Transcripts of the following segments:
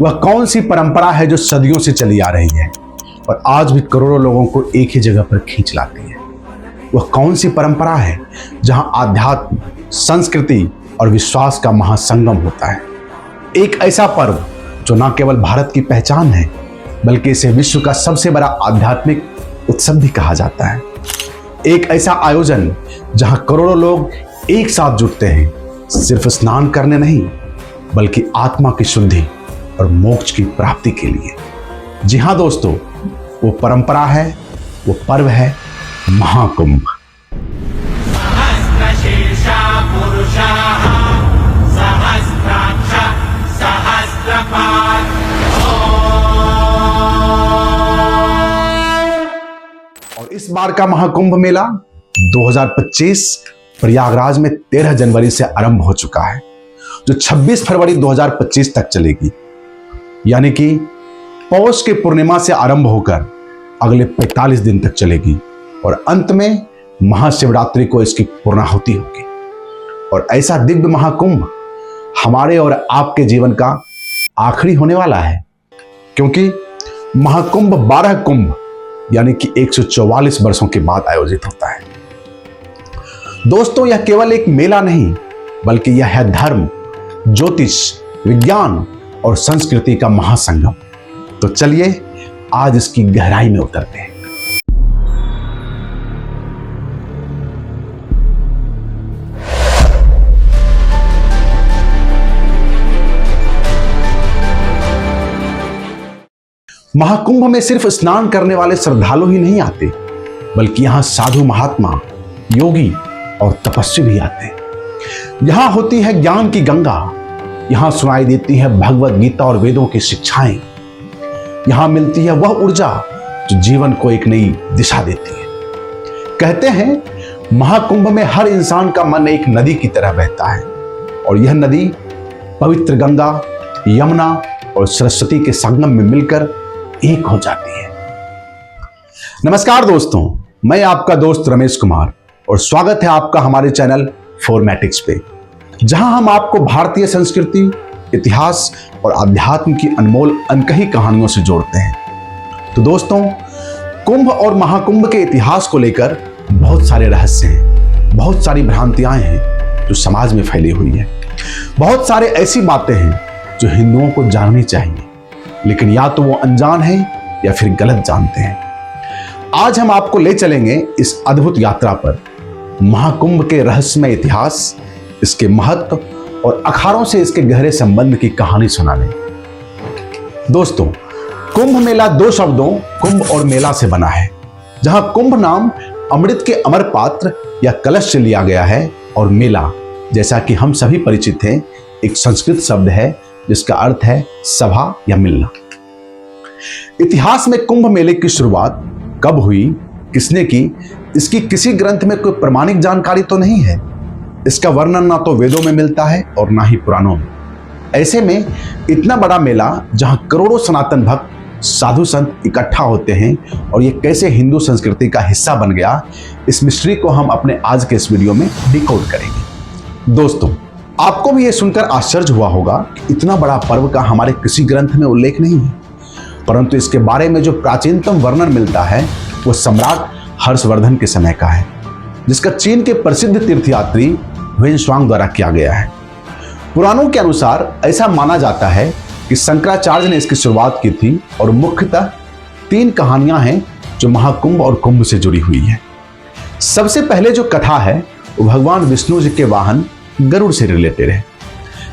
वह कौन सी परंपरा है जो सदियों से चली आ रही है और आज भी करोड़ों लोगों को एक ही जगह पर खींच लाती है? वह कौन सी परंपरा है जहां आध्यात्म, संस्कृति और विश्वास का महासंगम होता है? एक ऐसा पर्व जो न केवल भारत की पहचान है बल्कि इसे विश्व का सबसे बड़ा आध्यात्मिक उत्सव भी कहा जाता है। एक ऐसा आयोजन जहां करोड़ों लोग एक साथ जुटते हैं, सिर्फ स्नान करने नहीं बल्कि आत्मा की शुद्धि और मोक्ष की प्राप्ति के लिए। जी हाँ दोस्तों, वो परंपरा है, वो पर्व है महाकुंभ। और इस बार का महाकुंभ मेला 2025 प्रयागराज में 13 जनवरी से आरंभ हो चुका है, जो 26 फरवरी 2025 तक चलेगी। यानी कि पौष के पूर्णिमा से आरंभ होकर अगले 45 दिन तक चलेगी और अंत में महाशिवरात्रि को इसकी पूर्णाहुति होगी। और ऐसा दिव्य महाकुंभ हमारे और आपके जीवन का आखिरी होने वाला है, क्योंकि महाकुंभ 12 कुंभ यानी कि 144 वर्षों के बाद आयोजित होता है। दोस्तों, यह केवल एक मेला नहीं बल्कि यह है धर्म, ज्योतिष, विज्ञान और संस्कृति का महासंगम। तो चलिए आज इसकी गहराई में उतरते हैं। महाकुंभ में सिर्फ स्नान करने वाले श्रद्धालु ही नहीं आते, बल्कि यहां साधु, महात्मा, योगी और तपस्वी भी आते हैं। यहां होती है ज्ञान की गंगा, यहां सुनाई देती है भगवत गीता और वेदों की शिक्षाएं। यहां मिलती है वह ऊर्जा जो जीवन को एक नई दिशा देती है। कहते हैं महाकुंभ में हर इंसान का मन एक नदी की तरह बहता है और यह नदी पवित्र गंगा, यमुना और सरस्वती के संगम में मिलकर एक हो जाती है। नमस्कार दोस्तों, मैं आपका दोस्त रमेश कुमार और स्वागत है आपका हमारे चैनल फॉर्मेटिक्स पे, जहां हम आपको भारतीय संस्कृति, इतिहास और अध्यात्म की अनमोल अनकही कहानियों से जोड़ते हैं। तो दोस्तों, कुंभ और महाकुंभ के इतिहास को लेकर बहुत सारे रहस्य हैं, बहुत सारी भ्रांतियां हैं जो समाज में फैली हुई है। बहुत सारे ऐसी बातें हैं जो हिंदुओं को जाननी चाहिए, लेकिन या तो वो अनजान हैं या फिर गलत जानते हैं। आज हम आपको ले चलेंगे इस अद्भुत यात्रा पर, महाकुंभ के रहस्यमय इतिहास, इसके महत्व और अखाड़ों से इसके गहरे संबंध की कहानी सुनाने। दोस्तों, कुंभ मेला दो शब्दों कुंभ और मेला से बना है, जहां कुंभ नाम अमृत के अमर पात्र या कलश से लिया गया है और मेला, जैसा कि हम सभी परिचित हैं, एक संस्कृत शब्द है जिसका अर्थ है सभा या मिलना। इतिहास में कुंभ मेले की शुरुआत कब हुई, किसने की, इसकी किसी ग्रंथ में कोई प्रमाणिक जानकारी तो नहीं है। इसका वर्णन ना तो वेदों में मिलता है और ना ही पुराणों में। ऐसे में इतना बड़ा मेला जहां करोड़ों सनातन भक्त, साधु संत इकट्ठा होते हैं और ये कैसे हिंदू संस्कृति का हिस्सा बन गया, इस मिस्ट्री को हम अपने आज के इस वीडियो में डिकोड करेंगे। दोस्तों, आपको भी ये सुनकर आश्चर्य हुआ होगा कि इतना बड़ा पर्व का हमारे किसी ग्रंथ में उल्लेख नहीं है, परंतु इसके बारे में जो प्राचीनतम वर्णन मिलता है वो सम्राट हर्षवर्धन के समय का है, जिसका चीन के प्रसिद्ध तीर्थयात्री ह्वेन-त्सांग द्वारा किया गया है। पुराणों के अनुसार ऐसा माना जाता है कि शंकराचार्य ने इसकी शुरुआत की थी और मुख्यतः 3 कहानियां हैं जो महाकुंभ और कुंभ से जुड़ी हुई है। सबसे पहले जो कथा है वो भगवान विष्णु जी के वाहन गरुड़ से रिलेटेड है।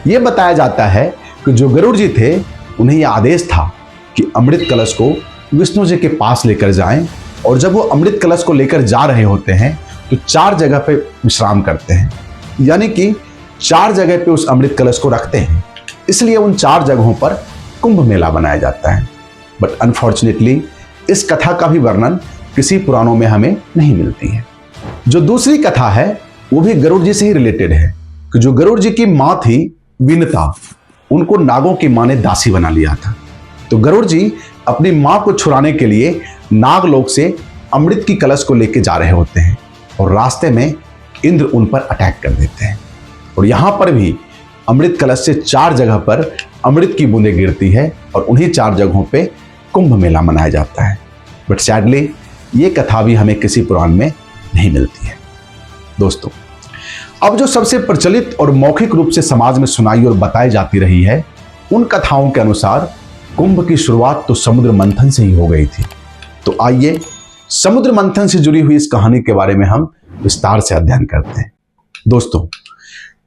यह बताया जाता है कि जो गरुड़ जी थे, उन्हें यह आदेश था कि अमृत कलश को विष्णु जी के पास लेकर जाएं, और जब वो अमृत कलश को लेकर जा रहे होते हैं तो 4 जगह पे विश्राम करते हैं, यानी कि 4 जगह पे उस अमृत कलश को रखते हैं। इसलिए उन 4 जगहों पर कुंभ मेला बनाया जाता है। बट अनफॉर्चुनेटली इस कथा का भी वर्णन किसी पुराणों में हमें नहीं मिलती है। जो दूसरी कथा है वो भी गरुड़ जी से ही रिलेटेड है कि जो गरुड़ जी की माँ थी विनता, उनको नागों की माँ ने दासी बना लिया था। तो गरुड़ जी अपनी माँ को छुड़ाने के लिए नागलोक से अमृत की कलश को लेकर जा रहे होते हैं और रास्ते में इंद्र उन पर अटैक कर देते हैं। और यहाँ पर भी अमृत कलश से 4 जगह पर अमृत की बूंदें गिरती है और उन्हीं 4 जगहों पे कुंभ मेला मनाया जाता है। बट सैडली ये कथा भी हमें किसी पुराण में नहीं मिलती है। दोस्तों, अब जो सबसे प्रचलित और मौखिक रूप से समाज में सुनाई और बताई जाती रही है, उन कथाओं के अनुसार कुंभ की शुरुआत तो समुद्र मंथन से ही हो गई थी। तो आइए समुद्र मंथन से जुड़ी हुई इस कहानी के बारे में हम विस्तार से अध्ययन करते हैं। दोस्तों,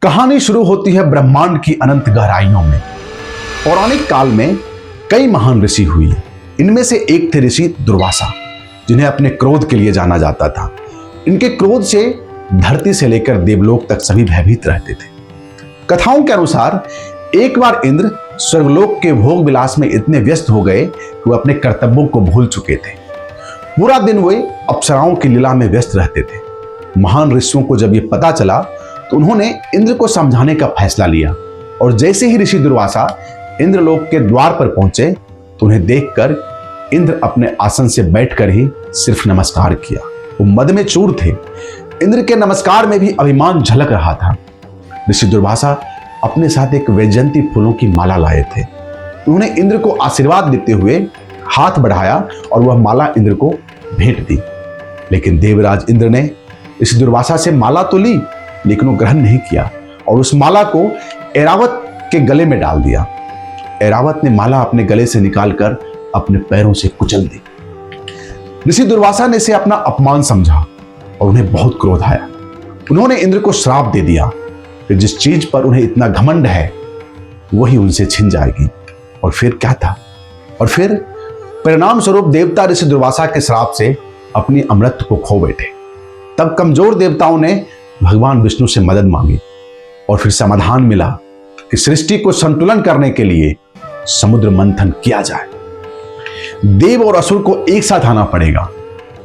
कहानी शुरू होती है ब्रह्मांड की अनंत गहराइयों में। पौराणिक काल में कई महान ऋषि हुए। इनमें से एक थे ऋषि दुर्वासा, जिन्हें अपने क्रोध के लिए जाना जाता था। इनके क्रोध से धरती से लेकर देवलोक तक सभी भयभीत रहते थे। कथाओं के अनुसार एक बार इंद्र स्वर्गलोक के भोग विलास में इतने व्यस्त हो गए कि वो अपने कर्तव्यों को भूल चुके थे। पूरा दिन वे अप्सराओं की लीला में व्यस्त रहते थे। महान ऋषियों को जब ये पता चला तो उन्होंने इंद्र को समझाने का फैसला लिया, और जैसे ही ऋषि दुर्वासा इंद्रलोक के द्वार पर पहुंचे तो उन्हें देखकर इंद्र अपने आसन से बैठकर ही सिर्फ नमस्कार किया। वो मद में चूर थे। इंद्र के नमस्कार में भी अभिमान झलक रहा था। ऋषि दुर्वासा अपने साथ एक वैजयंती फूलों की माला लाए थे। उन्होंने इंद्र को आशीर्वाद देते हुए हाथ बढ़ाया और वह माला इंद्र को भेंट दी। लेकिन देवराज इंद्र ने ऋषि दुर्वासा से माला तो ली, लेकिन वो ग्रहण नहीं किया और उस माला को ऐरावत के गले में डाल दिया। ऐरावत ने माला अपने गले से निकालकर अपने पैरों से कुचल दी। ऋषि दुर्वासा ने इसे अपना अपमान समझा और उन्हें बहुत क्रोध आया। उन्होंने इंद्र को श्राप दे दिया कि जिस चीज पर उन्हें इतना घमंड है वही उनसे छिन जाएगी। और फिर क्या था? और फिर परिणाम स्वरूप देवता ऋषि दुर्वासा के श्राप से अपनी अमृत को खो बैठे। तब कमजोर देवताओं ने भगवान विष्णु से मदद मांगी और फिर समाधान मिला कि सृष्टि को संतुलन करने के लिए समुद्र मंथन किया जाए। देव और असुर को एक साथ आना पड़ेगा,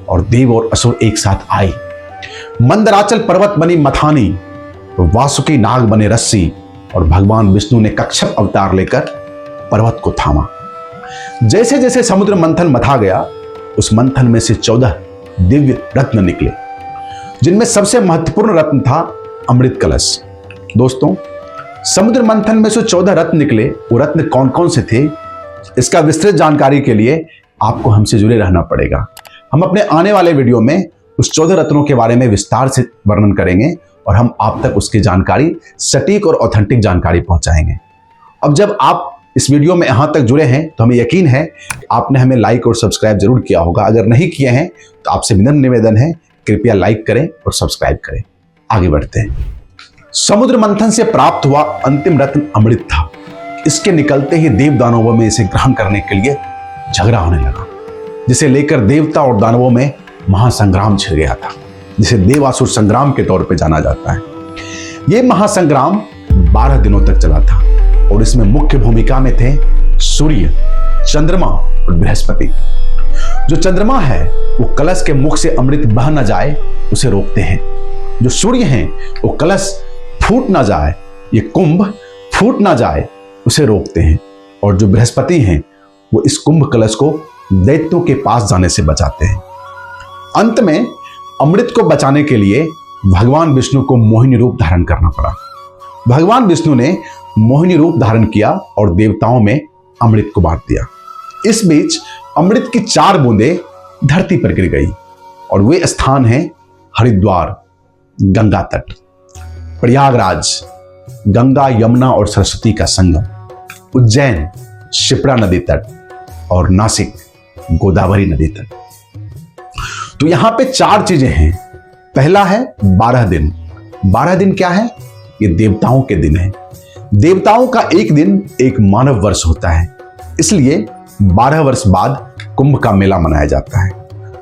और देव और असुर एक साथ आए। मंदराचल पर्वत बनी मथानी, वासुकी नाग बने रस्सी, और भगवान विष्णु ने कच्छप अवतार लेकर पर्वत को थामा। जैसे जैसे समुद्र मंथन मथा गया, उस मंथन में से 14 दिव्य रत्न निकले, जिनमें सबसे महत्वपूर्ण रत्न था अमृत कलश। दोस्तों, समुद्र मंथन में से 14 रत्न निकले। वो रत्न कौन कौन से थे, इसका विस्तृत जानकारी के लिए आपको हमसे जुड़े रहना पड़ेगा। हम अपने आने वाले वीडियो में उस 14 रत्नों के बारे में विस्तार से वर्णन करेंगे और हम आप तक उसकी जानकारी, सटीक और ऑथेंटिक जानकारी पहुंचाएंगे। अब जब आप इस वीडियो में यहां तक जुड़े हैं तो हमें यकीन है कि आपने हमें लाइक और सब्सक्राइब जरूर किया होगा। अगर नहीं किए हैं तो आपसे विनम्र निवेदन है, कृपया लाइक करें और सब्सक्राइब करें। आगे बढ़ते हैं। समुद्र मंथन से प्राप्त हुआ अंतिम रत्न अमृत था। इसके निकलते ही देव दानवों में इसे ग्रहण करने के लिए झगड़ा होने लगा, जिसे लेकर देवता और दानवों में महासंग्राम छिड़ गया था, जिसे देवासुर संग्राम के तौर पर जाना जाता है। यह महासंग्राम 12 दिनों तक चला था और इसमें मुख्य भूमिका में थे सूर्य, चंद्रमा और बृहस्पति। जो चंद्रमा है वो कलश के मुख से अमृत बह न जाए उसे रोकते हैं। जो सूर्य हैं वो कलश फूट ना जाए, ये कुंभ फूट ना जाए उसे रोकते हैं। और जो बृहस्पति हैं वो इस कुंभ कलश को दैत्यों के पास जाने से बचाते हैं। अंत में अमृत को बचाने के लिए भगवान विष्णु को मोहिनी रूप धारण करना पड़ा। भगवान विष्णु ने मोहिनी रूप धारण किया और देवताओं में अमृत को बांट दिया। इस बीच अमृत की 4 बूंदें धरती पर गिर गई और वे स्थान हैं हरिद्वार, गंगा तट, प्रयागराज, गंगा यमुना और सरस्वती का संगम, उज्जैन, शिप्रा नदी तट और नासिक, गोदावरी नदी तट। तो यहां पे 4 चीजें हैं। पहला है 12 दिन। 12 दिन क्या है? ये देवताओं के दिन है। देवताओं का एक दिन एक मानव वर्ष होता है, इसलिए 12 वर्ष बाद कुंभ का मेला मनाया जाता है।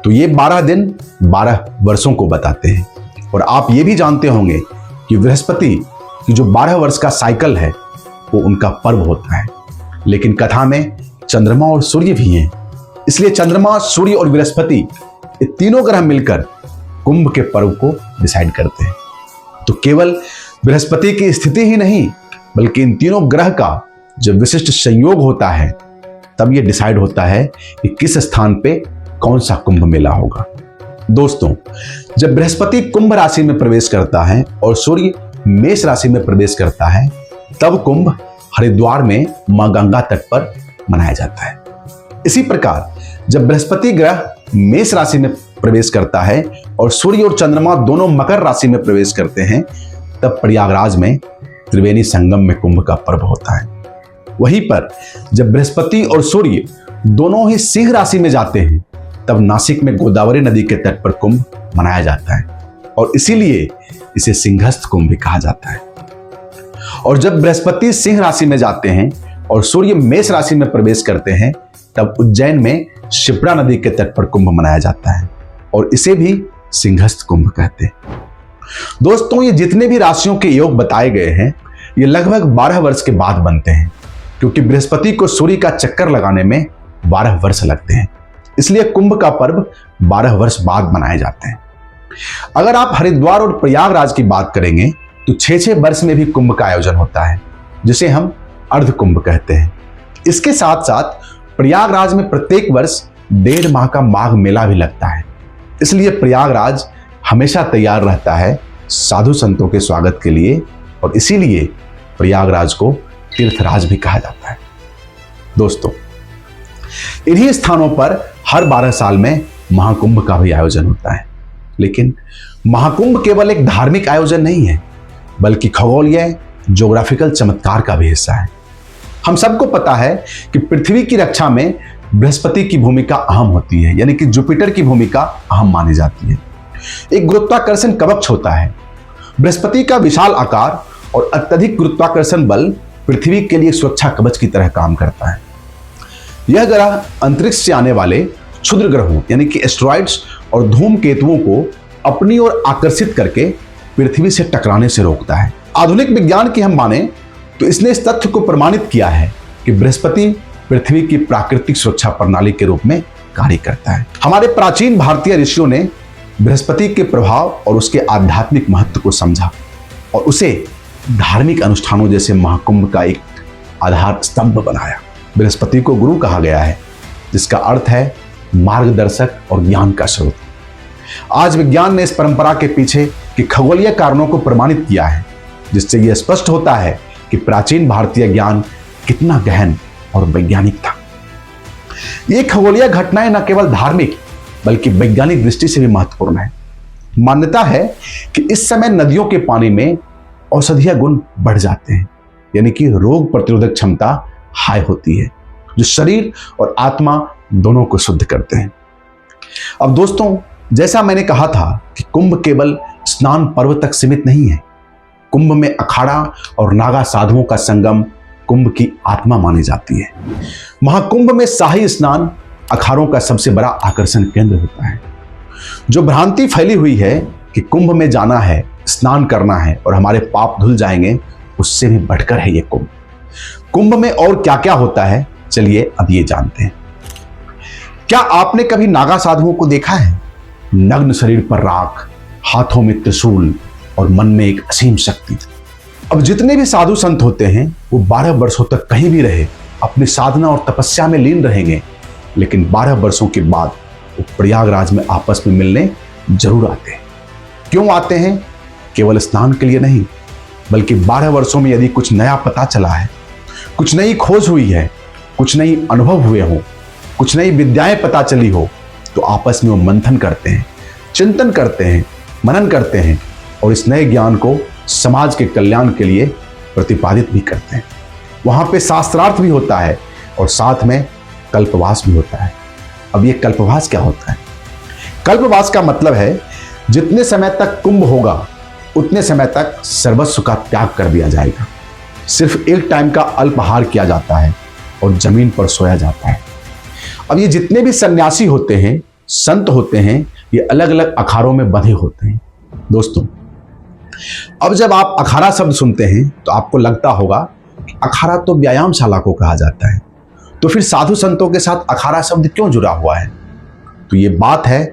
तो ये 12 दिन 12 वर्षों को बताते हैं। और आप ये भी जानते होंगे कि बृहस्पति की जो 12 वर्ष का साइकिल है वो उनका पर्व होता है। लेकिन कथा में चंद्रमा और सूर्य भी हैं, इसलिए चंद्रमा, सूर्य और बृहस्पति, ये तीनों ग्रह मिलकर कुंभ के पर्व को डिसाइड करते हैं। तो केवल बृहस्पति की स्थिति ही नहीं, बल्कि इन तीनों ग्रह का जब विशिष्ट संयोग होता है तब ये डिसाइड होता है कि किस स्थान पे कौन सा कुंभ मेला होगा। दोस्तों, जब बृहस्पति कुंभ राशि में प्रवेश करता है और सूर्य मेष राशि में प्रवेश करता है तब कुंभ हरिद्वार में मां गंगा तट पर मनाया जाता है। इसी प्रकार जब बृहस्पति ग्रह मेष राशि में प्रवेश करता है और सूर्य और चंद्रमा दोनों मकर राशि में प्रवेश करते हैं, तब प्रयागराज में त्रिवेणी संगम में कुंभ का पर्व होता है। वहीं पर जब बृहस्पति और सूर्य दोनों ही सिंह राशि में जाते हैं, तब नासिक में गोदावरी नदी के तट पर कुंभ मनाया जाता है और इसीलिए इसे सिंहस्थ कुंभ भी कहा जाता है। और जब बृहस्पति सिंह राशि में जाते हैं और सूर्य मेष राशि में प्रवेश करते हैं, तब उज्जैन में शिप्रा नदी के तट पर कुंभ मनाया जाता है और इसे भी सिंहस्थ कुंभ कहते हैं। दोस्तों, ये जितने भी राशियों के योग बताए गए हैं, ये लगभग 12 वर्ष के बाद बनते हैं, क्योंकि बृहस्पति को सूर्य का चक्कर लगाने में 12 वर्ष लगते हैं। इसलिए कुंभ का पर्व 12 वर्ष बाद मनाए जाते हैं। अगर आप हरिद्वार और प्रयागराज की बात करेंगे तो 6-6 वर्ष में भी कुंभ का आयोजन होता है, जिसे हम अर्ध कुंभ कहते हैं। इसके साथ साथ प्रयागराज में प्रत्येक वर्ष 1.5 माह का माघ मेला भी लगता है। इसलिए प्रयागराज हमेशा तैयार रहता है साधु संतों के स्वागत के लिए और इसीलिए प्रयागराज को तीर्थराज भी कहा जाता है। दोस्तों, इन्हीं स्थानों पर हर 12 साल में महाकुंभ का भी आयोजन होता है। लेकिन महाकुंभ केवल एक धार्मिक आयोजन नहीं है, बल्कि खगोलीय ज्योग्राफिकल चमत्कार का भी हिस्सा है। हम सबको पता है कि पृथ्वी की रक्षा में बृहस्पति की भूमिका अहम होती है, यानी कि जुपिटर की भूमिका अहम मानी जाती है। एक गुरुत्वाकर्षण कवच होता है। बृहस्पति का विशाल आकार और अत्यधिक गुरुत्वाकर्षण बल पृथ्वी के लिए सुरक्षा कवच की तरह काम करता है। यह ग्रह अंतरिक्ष से आने वाले क्षुद्र ग्रहों यानी कि एस्ट्रॉइड्स और धूमकेतुओं को अपनी ओर आकर्षित करके पृथ्वी से टकराने से रोकता है। आधुनिक विज्ञान की हम माने तो इसने इस तथ्य को प्रमाणित किया है कि बृहस्पति पृथ्वी की प्राकृतिक सुरक्षा प्रणाली के रूप में कार्य करता है। हमारे प्राचीन भारतीय ऋषियों ने बृहस्पति के प्रभाव और उसके आध्यात्मिक महत्व को समझा और उसे धार्मिक अनुष्ठानों जैसे महाकुंभ का एक आधार स्तंभ बनाया। बृहस्पति को गुरु कहा गया है, जिसका अर्थ है मार्गदर्शक और ज्ञान का स्रोत। आज विज्ञान ने इस परंपरा के पीछे के खगोलीय कारणों को प्रमाणित किया है, जिससे यह स्पष्ट होता है कि प्राचीन भारतीय ज्ञान कितना गहन और वैज्ञानिक था। ये खगोलीय घटनाएं न केवल धार्मिक बल्कि वैज्ञानिक दृष्टि से भी महत्वपूर्ण है। मान्यता है कि इस समय नदियों के पानी में औषधीय गुण बढ़ जाते हैं, यानी कि रोग प्रतिरोधक क्षमता हाई होती है, जो शरीर और आत्मा दोनों को शुद्ध करते हैं। अब दोस्तों, जैसा मैंने कहा था कि कुंभ केवल स्नान पर्व तक सीमित नहीं है। कुंभ में अखाड़ा और नागा साधुओं का संगम कुंभ की आत्मा मानी जाती है। महाकुंभ में शाही स्नान अखाड़ों का सबसे बड़ा आकर्षण केंद्र होता है। जो भ्रांति फैली हुई है कि कुंभ में जाना है, स्नान करना है और हमारे पाप धुल जाएंगे, उससे भी बढ़कर है ये कुंभ। कुंभ में और क्या क्या होता है, चलिए अब ये जानते हैं। क्या आपने कभी नागा साधुओं को देखा है? नग्न शरीर पर राख, हाथों में त्रिशूल और मन में एक असीम शक्ति। अब जितने भी साधु संत होते हैं वो 12 वर्षों तक कहीं भी रहे अपनी साधना और तपस्या में लीन रहेंगे, लेकिन 12 वर्षों के बाद वो प्रयागराज में आपस में मिलने जरूर आते हैं। क्यों आते हैं? केवल स्नान के लिए नहीं, बल्कि 12 वर्षों में यदि कुछ नया पता चला है, कुछ नई खोज हुई है, कुछ नई अनुभव हुए हो, कुछ नई विद्याएं पता चली हो, तो आपस में वो मंथन करते हैं, चिंतन करते हैं, मनन करते हैं और इस नए ज्ञान को समाज के कल्याण के लिए प्रतिपादित भी करते हैं। वहां पे शास्त्रार्थ भी होता है और साथ में कल्पवास भी होता है। अब ये कल्पवास क्या होता है? कल्पवास का मतलब है जितने समय तक कुंभ होगा उतने समय तक सर्वस्व का त्याग कर दिया जाएगा। सिर्फ एक टाइम का अल्पाहार किया जाता है और जमीन पर सोया जाता है। अब ये जितने भी सन्यासी होते हैं, संत होते हैं, ये अलग अलग अखाड़ों में बंधे होते हैं। दोस्तों, अब जब आप अखाड़ा शब्द सुनते हैं तो आपको लगता होगा कि अखाड़ा तो व्यायामशाला को कहा जाता है, तो फिर साधु संतों के साथ अखाड़ा शब्द क्यों जुड़ा हुआ है? तो ये बात है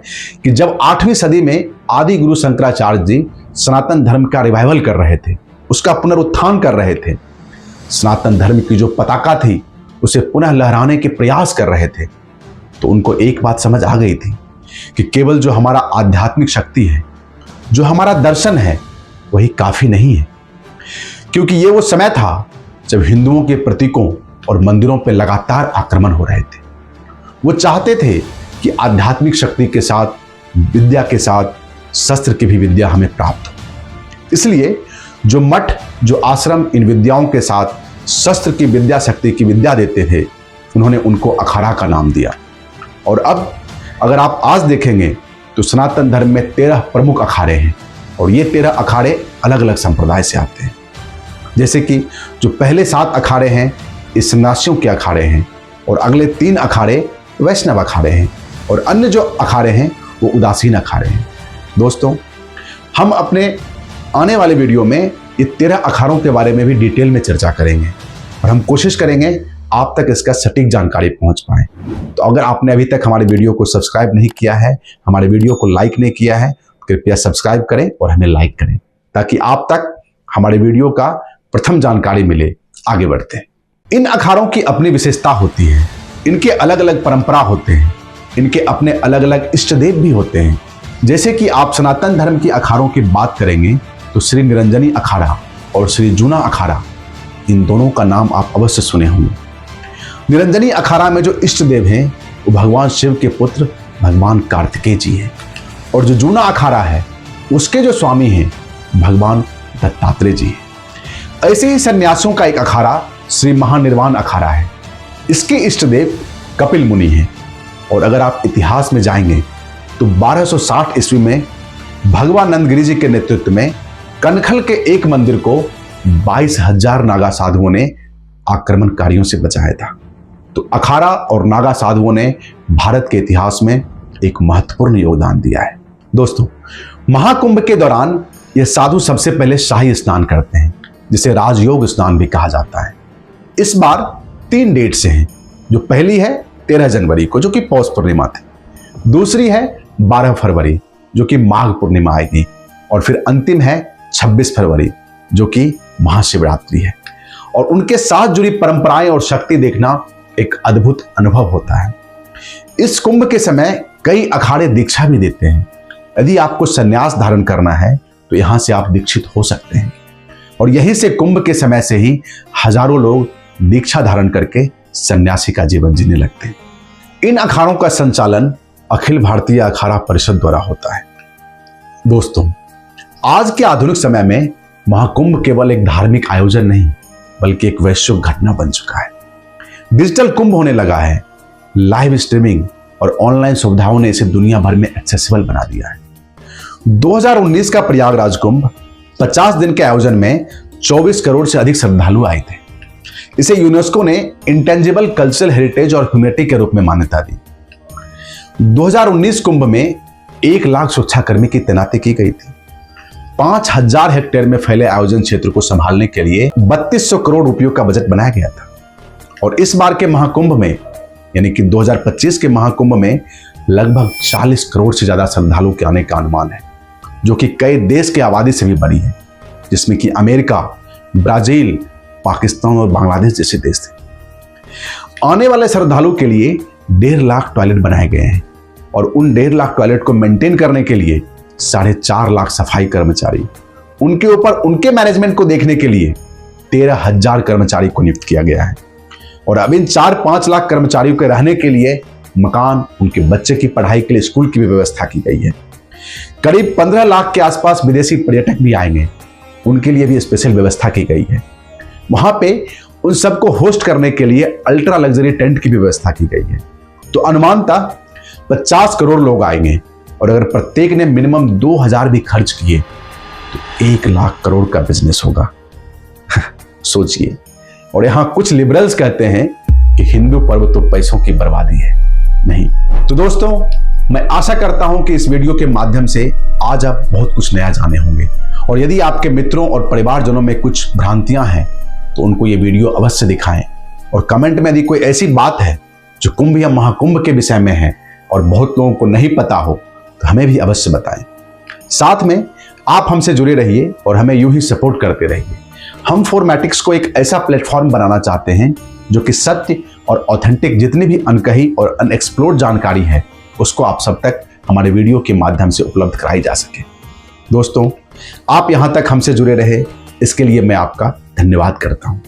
कि जब 8वीं सदी में आदि गुरु शंकराचार्य जी सनातन धर्म का रिवाइवल कर रहे थे, उसका पुनरुत्थान कर रहे थे, सनातन धर्म की जो पताका थी उसे पुनः लहराने के प्रयास कर रहे थे, तो उनको एक बात समझ आ गई थी कि केवल जो हमारा आध्यात्मिक शक्ति है, जो हमारा दर्शन है, वही काफी नहीं है। क्योंकि ये वो समय था जब हिंदुओं के प्रतीकों और मंदिरों पर लगातार आक्रमण हो रहे थे। वो चाहते थे कि आध्यात्मिक शक्ति के साथ विद्या के साथ शस्त्र की भी विद्या हमें प्राप्त हो। इसलिए जो मठ, जो आश्रम इन विद्याओं के साथ शस्त्र की विद्या, शक्ति की विद्या देते थे, उन्होंने उनको अखाड़ा का नाम दिया। और अब अगर आप आज देखेंगे तो सनातन धर्म में 13 प्रमुख अखाड़े हैं और ये 13 अखाड़े अलग अलग संप्रदाय से आते हैं। जैसे कि जो पहले 7 अखाड़े हैं ये सन्यासियों के अखाड़े हैं और अगले 3 अखाड़े वैष्णव अखाड़े हैं और अन्य जो अखाड़े हैं वो उदासीन अखाड़े हैं। दोस्तों, हम अपने आने वाले वीडियो में ये 13 अखाड़ों के बारे में भी डिटेल में चर्चा करेंगे और हम कोशिश करेंगे आप तक इसका सटीक जानकारी पहुंच पाए। तो अगर आपने अभी तक हमारे वीडियो को सब्सक्राइब नहीं किया है, हमारे वीडियो को लाइक नहीं किया है, तो कृपया सब्सक्राइब करें और हमें लाइक करें ताकि आप तक हमारे वीडियो का प्रथम जानकारी मिले। आगे बढ़ते हैं। इन अखाड़ों की अपनी विशेषता होती है, इनके अलग अलग परंपरा होते हैं, इनके अपने अलग अलग इष्ट देव भी होते हैं। जैसे कि आप सनातन धर्म की अखाड़ों की बात करेंगे तो श्री निरंजनी अखाड़ा और श्री जूना अखाड़ा, इन दोनों का नाम आप अवश्य सुने होंगे। निरंजनी अखाड़ा में जो इष्ट देव हैं वो भगवान शिव के पुत्र भगवान कार्तिकेय जी हैं और जो जूना अखाड़ा है उसके जो स्वामी हैं भगवान दत्तात्रेय जी हैं। ऐसे ही सन्यासियों का एक अखाड़ा श्री महानिर्वाण अखाड़ा है। इसके इष्ट देव कपिल मुनि हैं और अगर आप इतिहास में जाएंगे तो 1260 ईस्वी में भगवानंद गिरी जी के नेतृत्व में कनखल के एक मंदिर को 22,000 नागा साधुओं ने आक्रमणकारियों से बचाया था। तो अखाड़ा और नागा साधुओं ने भारत के इतिहास में एक महत्वपूर्ण योगदान दिया है। दोस्तों, महाकुंभ के दौरान ये साधु सबसे पहले शाही स्नान करते हैं जिसे राजयोग स्नान भी कहा जाता है। इस बार 3 डेट से हैं। जो पहली है 13 जनवरी को जो कि पौष पूर्णिमा थी, दूसरी है 12 फरवरी जो कि माघ पूर्णिमा आएगी और फिर अंतिम है 26 फरवरी जो कि महाशिवरात्रि है। और उनके साथ जुड़ी परंपराएं और शक्ति देखना एक अद्भुत अनुभव होता है। इस कुंभ के समय कई अखाड़े दीक्षा भी देते हैं। यदि आपको संन्यास धारण करना है तो यहां से आप दीक्षित हो सकते हैं और यहीं से कुंभ के समय से ही हजारों लोग दीक्षा धारण करके सन्यासी का जीवन जीने लगते हैं। इन अखाड़ों का संचालन अखिल भारतीय अखाड़ा परिषद द्वारा होता है। दोस्तों, आज के आधुनिक समय में महाकुंभ केवल एक धार्मिक आयोजन नहीं बल्कि एक वैश्विक घटना बन चुका है। डिजिटल कुंभ होने लगा है। लाइव स्ट्रीमिंग और ऑनलाइन सुविधाओं ने इसे दुनिया भर में एक्सेसिबल बना दिया है। 2019 का प्रयागराज कुंभ 50 दिन के आयोजन में 24 करोड़ से अधिक श्रद्धालु आए थे। इसे यूनेस्को ने इंटेंजिबल कल्चरल हेरिटेज और ह्यूमैनिटी के रूप में मान्यता दी। 2019 कुंभ में 1 लाख सुरक्षाकर्मी की तैनाती की गई थी। 5000 हेक्टेयर में फैले आयोजन क्षेत्र को संभालने के लिए 3200 करोड़ रुपयों का बजट बनाया गया था। और इस बार के महाकुंभ में यानी कि 2025 के महाकुंभ में लगभग 40 करोड़ से ज्यादा श्रद्धालुओं के आने का अनुमान है जो कि कई देश की आबादी से भी बड़ी है, जिसमें कि अमेरिका, ब्राजील, पाकिस्तान और बांग्लादेश जैसे देश थे। आने वाले श्रद्धालुओं के लिए 1.5 लाख टॉयलेट बनाए गए हैं और उन 1.5 लाख टॉयलेट को मेंटेन करने के लिए 4.5 लाख सफाई कर्मचारी, उनके ऊपर उनके मैनेजमेंट को देखने के लिए 13,000 कर्मचारी को नियुक्त किया गया है। और अब इन 4-5 लाख कर्मचारियों के रहने के लिए मकान, उनके बच्चे की पढ़ाई के लिए स्कूल की भी व्यवस्था की गई है। करीब 15 लाख के आसपास विदेशी पर्यटक भी आएंगे, उनके लिए भी स्पेशल व्यवस्था की गई है। वहां पे उन सबको होस्ट करने के लिए अल्ट्रा लग्जरी टेंट की भी व्यवस्था की गई है। तो अनुमानतः 50 करोड़ लोग आएंगे और अगर प्रत्येक ने मिनिमम 2000 भी खर्च किए तो 1 लाख करोड़ का बिजनेस होगा। सोचिए। और यहां कुछ लिबरल्स कहते हैं कि हिंदू पर्व तो पैसों की बर्बादी है। नहीं। तो दोस्तों, मैं आशा करता हूं कि इस वीडियो के माध्यम से आज आप बहुत कुछ नया जाने होंगे और यदि आपके मित्रों और परिवारजनों में कुछ भ्रांतियां हैं तो उनको ये वीडियो अवश्य दिखाएं और कमेंट में यदि कोई ऐसी बात है जो कुंभ या महाकुंभ के विषय में है और बहुत लोगों को नहीं पता हो तो हमें भी अवश्य बताएं। साथ में आप हमसे जुड़े रहिए और हमें यूं ही सपोर्ट करते रहिए। हम फॉर्मेटिक्स को एक ऐसा प्लेटफॉर्म बनाना चाहते हैं जो कि सत्य और ऑथेंटिक जितनी भी अनकही और अनएक्सप्लोर्ड जानकारी है उसको आप सब तक हमारे वीडियो के माध्यम से उपलब्ध कराई जा सके। दोस्तों, आप यहां तक हमसे जुड़े रहे इसके लिए मैं आपका धन्यवाद करता हूं।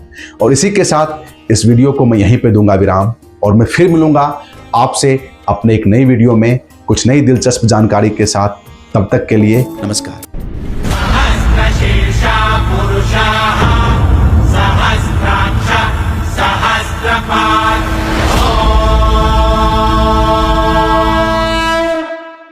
और इसी के साथ इस वीडियो को मैं यहीं पे दूंगा विराम, और मैं फिर मिलूंगा आपसे अपने एक नई वीडियो में कुछ नई दिलचस्प जानकारी के साथ। तब तक के लिए नमस्कार।